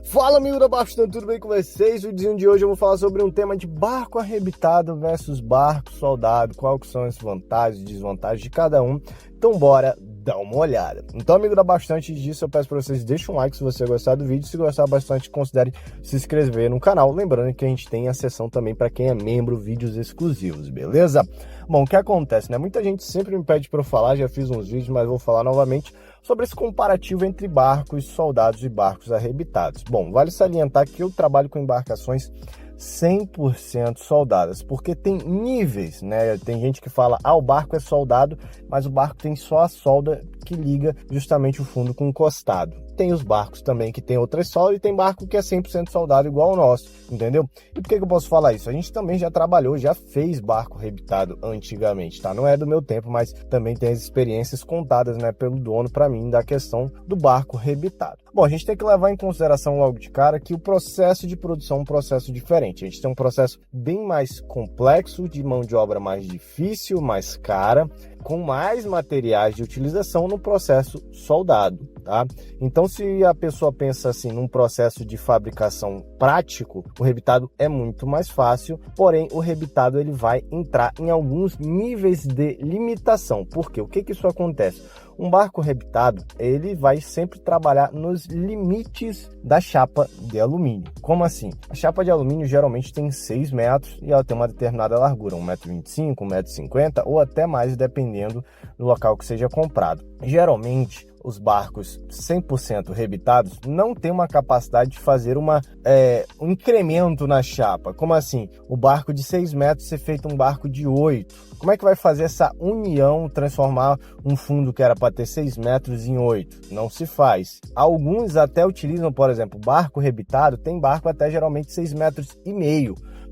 Fala, amigo da Bastante, tudo bem com vocês? O vídeo de hoje eu vou falar sobre um tema de barco arrebitado versus barco soldado, quais que são as vantagens e desvantagens de cada um. Então bora dar uma olhada. Então, amigo da Bastante, antes disso eu peço para vocês deixem um like se você gostar do vídeo, se gostar bastante considere se inscrever no canal, lembrando que a gente tem a seção também para quem é membro, vídeos exclusivos, beleza? Bom, o que acontece, né? Muita gente sempre me pede para eu falar, já fiz uns vídeos, mas vou falar novamente sobre esse comparativo entre barcos soldados e barcos arrebitados. Bom, vale salientar que eu trabalho com embarcações 100% soldadas, porque tem níveis, né? Tem gente que fala, o barco é soldado, mas o barco tem só a solda que liga justamente o fundo com o costado. Tem os barcos também que tem outras soldas e tem barco que é 100% soldado igual ao nosso, entendeu? E por que eu posso falar isso? A gente também já trabalhou, já fez barco arrebitado antigamente, tá? Não é do meu tempo, mas também tem as experiências contadas, né, pelo dono para mim da questão do barco arrebitado. Bom, a gente tem que levar em consideração logo de cara que o processo de produção é um processo diferente. A gente tem um processo bem mais complexo, de mão de obra mais difícil, mais cara, com mais materiais de utilização no processo soldado, tá? Então, se a pessoa pensa assim num processo de fabricação prático, o rebitado é muito mais fácil, porém o rebitado ele vai entrar em alguns níveis de limitação. Por quê? O que isso acontece? Um barco rebitado, ele vai sempre trabalhar nos limites da chapa de alumínio. Como assim? A chapa de alumínio geralmente tem 6 metros e ela tem uma determinada largura, 1,25 m, 1,50 m ou até mais, dependendo do local que seja comprado. Geralmente, os barcos 100% rebitados não têm uma capacidade de fazer um incremento na chapa. Como assim? O barco de 6 metros ser feito um barco de 8. Como é que vai fazer essa união, transformar um fundo que era para ter 6 metros em 8? Não se faz. Alguns até utilizam, por exemplo, barco rebitado, tem barco até geralmente 6,5 metros.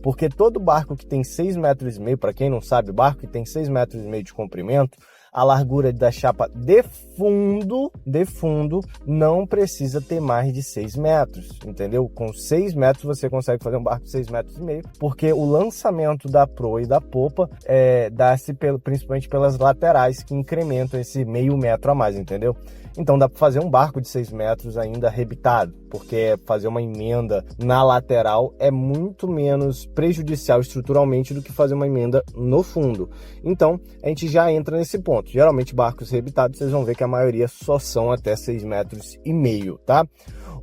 Porque todo barco que tem 6,5 metros, para quem não sabe, barco que tem 6,5 metros de comprimento, a largura da chapa de fundo não precisa ter mais de 6 metros, entendeu? Com 6 metros você consegue fazer um barco de 6,5 metros, porque o lançamento da proa e da popa dá-se principalmente pelas laterais, que incrementam esse meio metro a mais, entendeu? Então dá para fazer um barco de 6 metros ainda rebitado, porque fazer uma emenda na lateral é muito menos prejudicial estruturalmente do que fazer uma emenda no fundo. Então a gente já entra nesse ponto. Geralmente barcos rebitados, vocês vão ver que a maioria só são até 6,5 metros, tá?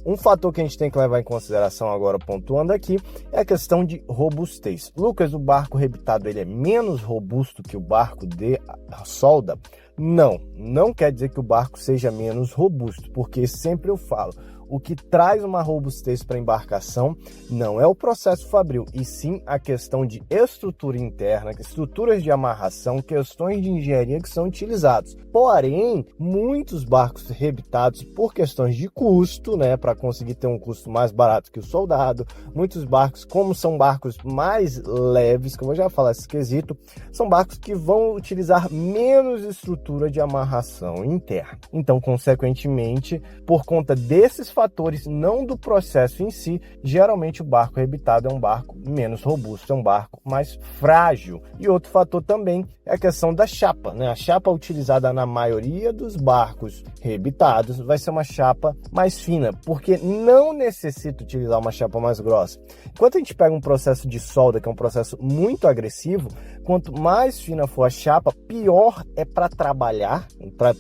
Um fator que a gente tem que levar em consideração agora, pontuando aqui, é a questão de robustez. Lucas, o barco rebitado ele é menos robusto que o barco de solda? Não quer dizer que o barco seja menos robusto, porque sempre eu falo, o que traz uma robustez para a embarcação não é o processo fabril, e sim a questão de estrutura interna, estruturas de amarração, questões de engenharia que são utilizados. Porém, muitos barcos rebitados, por questões de custo, né, para conseguir ter um custo mais barato que o soldado, muitos barcos, como são barcos mais leves, que eu vou já falar esse quesito, são barcos que vão utilizar menos estrutura de amarração interna. Então, consequentemente, por conta desses fatores, não do processo em si, geralmente o barco rebitado é um barco menos robusto, é um barco mais frágil. E outro fator também é a questão da chapa, né? A chapa utilizada na maioria dos barcos rebitados vai ser uma chapa mais fina, porque não necessita utilizar uma chapa mais grossa. Enquanto a gente pega um processo de solda, que é um processo muito agressivo, quanto mais fina for a chapa, pior é para trabalhar,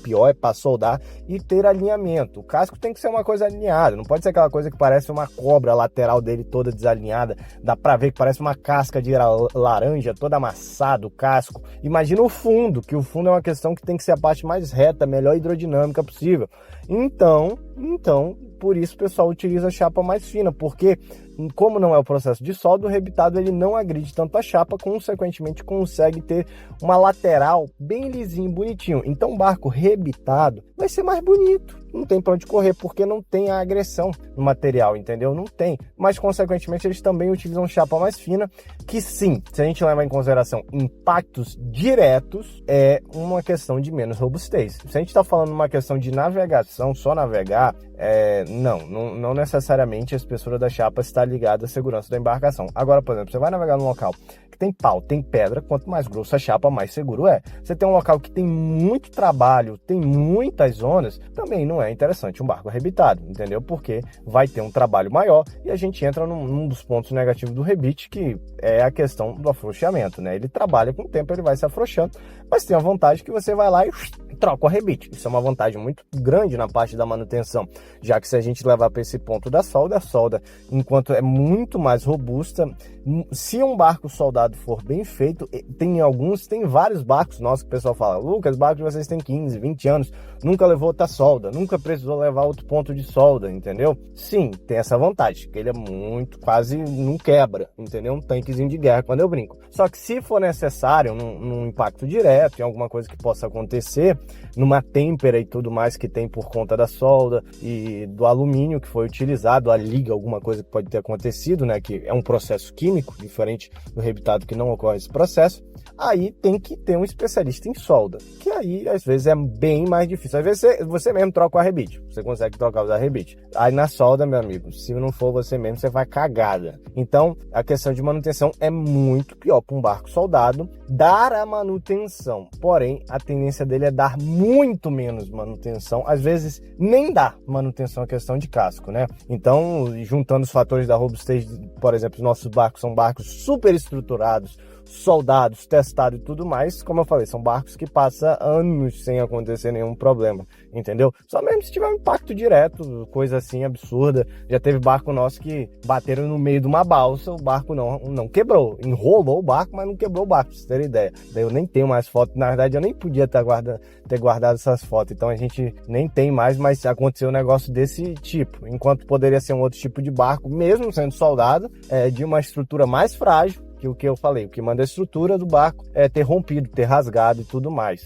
pior é para soldar e ter alinhamento. O casco tem que ser uma coisa alinhada, não pode ser aquela coisa que parece uma cobra, a lateral dele toda desalinhada, dá para ver que parece uma casca de laranja, toda amassada, o casco. Imagina o fundo, que o fundo é uma questão que tem que ser a parte mais reta, melhor hidrodinâmica possível. Então, por isso o pessoal utiliza a chapa mais fina, porque como não é o processo de solda, o rebitado ele não agride tanto a chapa, consequentemente consegue ter uma lateral bem lisinho, bonitinho. Então o barco rebitado vai ser mais bonito, não tem para onde correr, porque não tem a agressão no material, entendeu? Não tem, mas consequentemente eles também utilizam chapa mais fina, que sim, se a gente levar em consideração impactos diretos, é uma questão de menos robustez. Se a gente está falando uma questão de navegação, só navegar, não necessariamente a espessura da chapa está ligada à segurança da embarcação. Agora, por exemplo, você vai navegar num local que tem pau, tem pedra, quanto mais grossa a chapa, mais seguro é. Você tem um local que tem muito trabalho, tem muitas zonas, também não é interessante um barco arrebitado, entendeu? Porque vai ter um trabalho maior e a gente entra num dos pontos negativos do rebite, que é a questão do afrouxamento, né? Ele trabalha com o tempo, ele vai se afrouxando, mas tem a vantagem que você vai lá e troca o arrebite. Isso é uma vantagem muito grande na parte da manutenção, já que se a gente levar para esse ponto da solda, a solda, enquanto é muito mais robusta, se um barco soldado for bem feito, tem vários barcos nossos que o pessoal fala: Lucas, barco de vocês tem 15, 20 anos, nunca levou outra solda, nunca precisou levar outro ponto de solda, entendeu? Sim, tem essa vantagem, que ele é quase não quebra, entendeu? Um tanquezinho de guerra, quando eu brinco. Só que se for necessário, num impacto direto, em alguma coisa que possa acontecer, numa têmpera e tudo mais que tem por conta da solda e do alumínio que foi utilizado, a liga, alguma coisa que pode ter acontecido, né, que é um processo químico, diferente do rebitado que não ocorre esse processo, aí tem que ter um especialista em solda, que aí às vezes é bem mais difícil. Às vezes você mesmo troca o arrebite, você consegue trocar o arrebite. Aí na solda, meu amigo, se não for você mesmo, você vai cagada. Então, a questão de manutenção é muito pior para um barco soldado dar a manutenção. Porém, a tendência dele é dar muito menos manutenção, às vezes nem dá manutenção, a questão de casco, né? Então, juntando os fatores da robustez, por exemplo, os nossos barcos são barcos super estruturados, soldados, testados e tudo mais, como eu falei, são barcos que passam anos sem acontecer nenhum problema, entendeu? Só mesmo se tiver um impacto direto, coisa assim absurda. Já teve barco nosso que bateram no meio de uma balsa, o barco não quebrou, enrolou o barco, mas não quebrou o barco, pra vocês terem ideia. Daí eu nem tenho mais foto, na verdade eu nem podia ter guardado essas fotos, então a gente nem tem mais, mas aconteceu um negócio desse tipo, enquanto poderia ser um outro tipo de barco, mesmo sendo soldado, de uma estrutura mais frágil, que o que eu falei, o que manda a estrutura do barco é ter rompido, ter rasgado e tudo mais.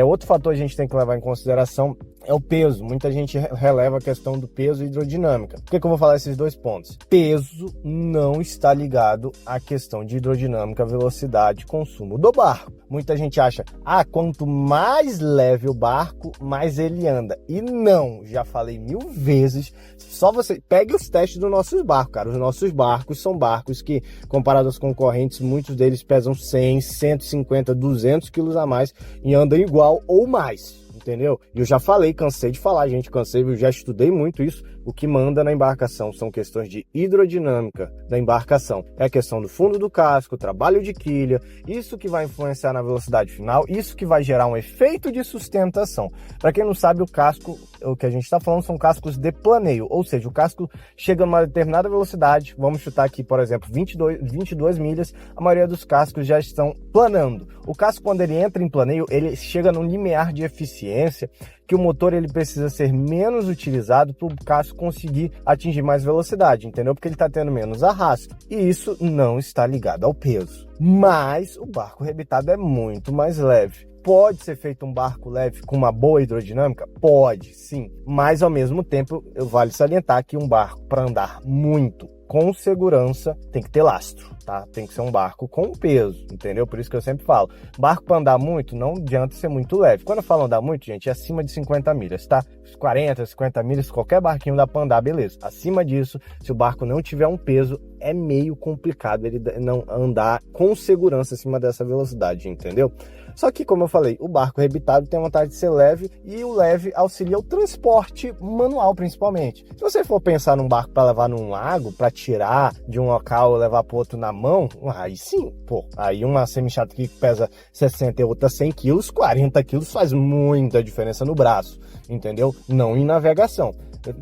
Outro fator a gente tem que levar em consideração é o peso. Muita gente releva a questão do peso e hidrodinâmica. Por que eu vou falar esses dois pontos? Peso não está ligado à questão de hidrodinâmica, velocidade, consumo do barco. Muita gente acha, quanto mais leve o barco, mais ele anda. E não, já falei 1000 vezes, só você pegue os testes dos nossos barcos, cara. Os nossos barcos são barcos que, comparados aos concorrentes, muitos deles pesam 100, 150, 200 quilos a mais e andam igual ou mais. Entendeu? E eu já falei, cansei de falar, gente, eu já estudei muito isso. O que manda na embarcação são questões de hidrodinâmica da embarcação. É a questão do fundo do casco, trabalho de quilha, isso que vai influenciar na velocidade final, isso que vai gerar um efeito de sustentação. Para quem não sabe, o casco, o que a gente está falando são cascos de planeio, ou seja, o casco chega a uma determinada velocidade, vamos chutar aqui, por exemplo, 22 milhas, a maioria dos cascos já estão planando. O casco, quando ele entra em planeio, ele chega num limiar de eficiência que o motor ele precisa ser menos utilizado para o casco conseguir atingir mais velocidade, entendeu? Porque ele está tendo menos arrasto. E isso não está ligado ao peso. Mas o barco rebitado é muito mais leve. Pode ser feito um barco leve com uma boa hidrodinâmica? Pode, sim. Mas, ao mesmo tempo, vale salientar que um barco, para andar muito com segurança, tem que ter lastro, tá? Tem que ser um barco com peso, entendeu? Por isso que eu sempre falo, barco para andar muito, não adianta ser muito leve. Quando eu falo andar muito, gente, é acima de 50 milhas, tá? 40, 50 milhas, qualquer barquinho dá para andar, beleza. Acima disso, se o barco não tiver um peso, é meio complicado ele não andar com segurança acima dessa velocidade, entendeu? Só que, como eu falei, o barco rebitado tem a vantagem de ser leve e o leve auxilia o transporte manual, principalmente. Se você for pensar num barco para levar num lago, para tirar de um local e levar para outro na mão, aí sim, aí uma semi-chata que pesa 60 e outra 100 quilos, 40 quilos faz muita diferença no braço, entendeu? Não em navegação.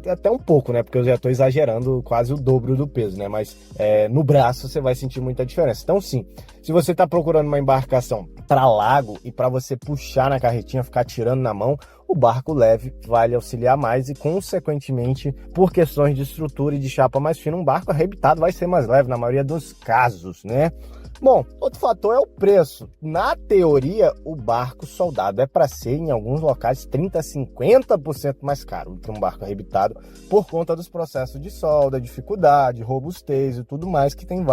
Até um pouco, né? Porque eu já estou exagerando quase o dobro do peso, né? Mas no braço você vai sentir muita diferença. Então, sim, se você está procurando uma embarcação para lago e para você puxar na carretinha, ficar tirando na mão, o barco leve vai lhe auxiliar mais e, consequentemente, por questões de estrutura e de chapa mais fina, um barco arrebitado vai ser mais leve na maioria dos casos, né? Bom, outro fator é o preço. Na teoria, o barco soldado é para ser, em alguns locais, 30% a 50% mais caro do que um barco arrebitado, por conta dos processos de solda, dificuldade, robustez e tudo mais, que tem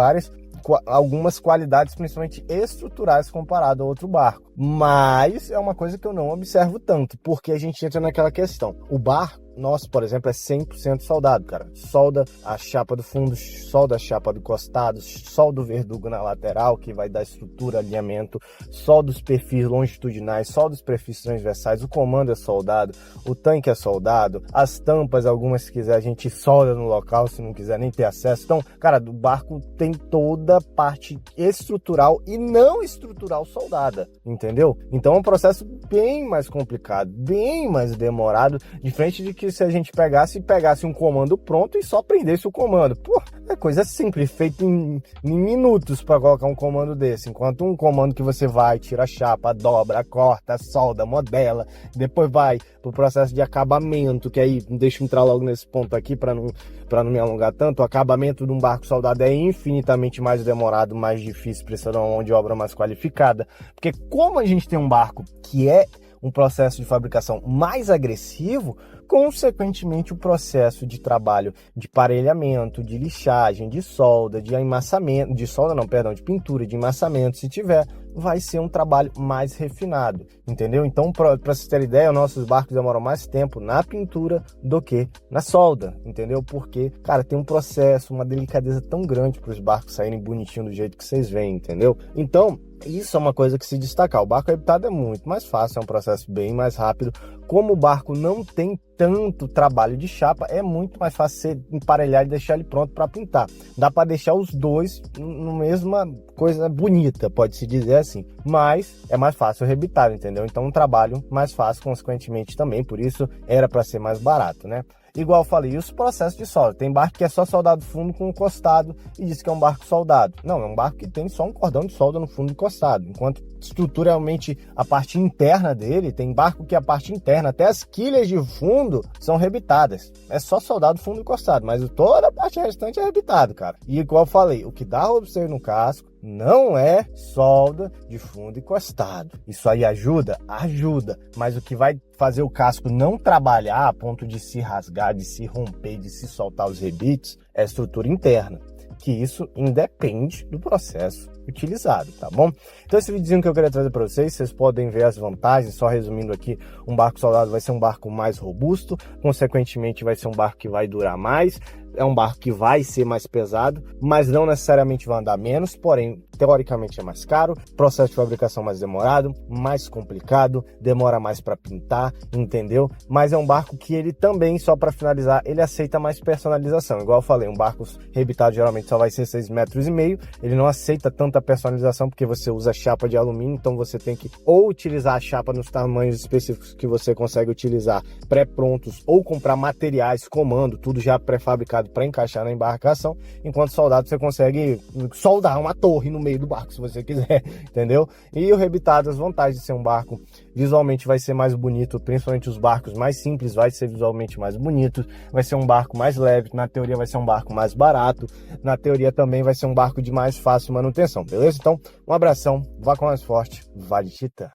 algumas qualidades, principalmente estruturais, comparado a outro barco. Mas é uma coisa que eu não observo tanto, porque a gente entra naquela questão. O barco, nosso, por exemplo, é 100% soldado, cara. Solda a chapa do fundo, solda a chapa do costado, solda o verdugo na lateral, que vai dar estrutura, alinhamento, solda os perfis longitudinais, solda os perfis transversais, o comando é soldado, o tanque é soldado, as tampas, algumas se quiser a gente solda no local, se não quiser nem ter acesso. Então, cara, o barco tem toda a parte estrutural e não estrutural soldada, entendeu? Então é um processo bem mais complicado, bem mais demorado, diferente de que se a gente pegasse um comando pronto e só prendesse o comando. Pô, é coisa simples, feito em minutos para colocar um comando desse, enquanto um comando que você vai, tira a chapa, dobra, corta, solda, modela, depois vai pro processo de acabamento, que aí, deixa eu entrar logo nesse ponto aqui para não me alongar tanto. O acabamento de um barco soldado é infinitamente mais demorado, mais difícil, precisa de uma mão de obra mais qualificada, porque como a gente tem um barco que é um processo de fabricação mais agressivo, consequentemente o processo de trabalho de parelhamento, de lixagem, de solda, de amassamento, de pintura, de amassamento, se tiver, vai ser um trabalho mais refinado, entendeu? Então, para vocês terem ideia, nossos barcos demoram mais tempo na pintura do que na solda, entendeu? Porque, cara, tem um processo, uma delicadeza tão grande para os barcos saírem bonitinho do jeito que vocês veem, entendeu? Então, isso é uma coisa que se destacar. O barco habitado é muito mais fácil, é um processo bem mais rápido. Como o barco não tem tanto trabalho de chapa, é muito mais fácil você emparelhar e deixar ele pronto para pintar. Dá para deixar os dois na mesma coisa bonita, pode-se dizer assim. Mas é mais fácil rebitar, entendeu? Então um trabalho mais fácil, consequentemente também. Por isso era para ser mais barato, né? Igual eu falei, e os processos de solda? Tem barco que é só soldado fundo com encostado e diz que é um barco soldado. Não, é um barco que tem só um cordão de solda no fundo encostado. Enquanto estruturalmente a parte interna dele, tem barco que a parte interna, até as quilhas de fundo, são rebitadas. É só soldado fundo encostado, mas toda a parte restante é rebitado, cara. E igual eu falei, o que dá robusteio no casco não é solda de fundo encostado. Isso aí ajuda? Ajuda. Mas o que vai fazer o casco não trabalhar a ponto de se rasgar, de se romper, de se soltar os rebites, é a estrutura interna. Que isso independe do processo utilizado, tá bom? Então esse videozinho que eu queria trazer para vocês podem ver as vantagens. Só resumindo aqui, um barco soldado vai ser um barco mais robusto, consequentemente vai ser um barco que vai durar mais, é um barco que vai ser mais pesado, mas não necessariamente vai andar menos, porém, teoricamente é mais caro, processo de fabricação mais demorado, mais complicado, demora mais para pintar, entendeu? Mas é um barco que ele também, só para finalizar, ele aceita mais personalização. Igual eu falei, um barco rebitado geralmente só vai ser 6,5 metros, ele não aceita tanta personalização porque você usa chapa de alumínio, então você tem que ou utilizar a chapa nos tamanhos específicos que você consegue utilizar pré-prontos, ou comprar materiais, comando, tudo já pré-fabricado para encaixar na embarcação. Enquanto soldado você consegue soldar uma torre no meio do barco se você quiser, entendeu? E o rebitado, as vantagens de ser um barco, visualmente vai ser mais bonito, principalmente os barcos mais simples vai ser visualmente mais bonito, vai ser um barco mais leve, na teoria vai ser um barco mais barato, na teoria também vai ser um barco de mais fácil manutenção, beleza? Então, um abração, vá com mais forte, vale Titã!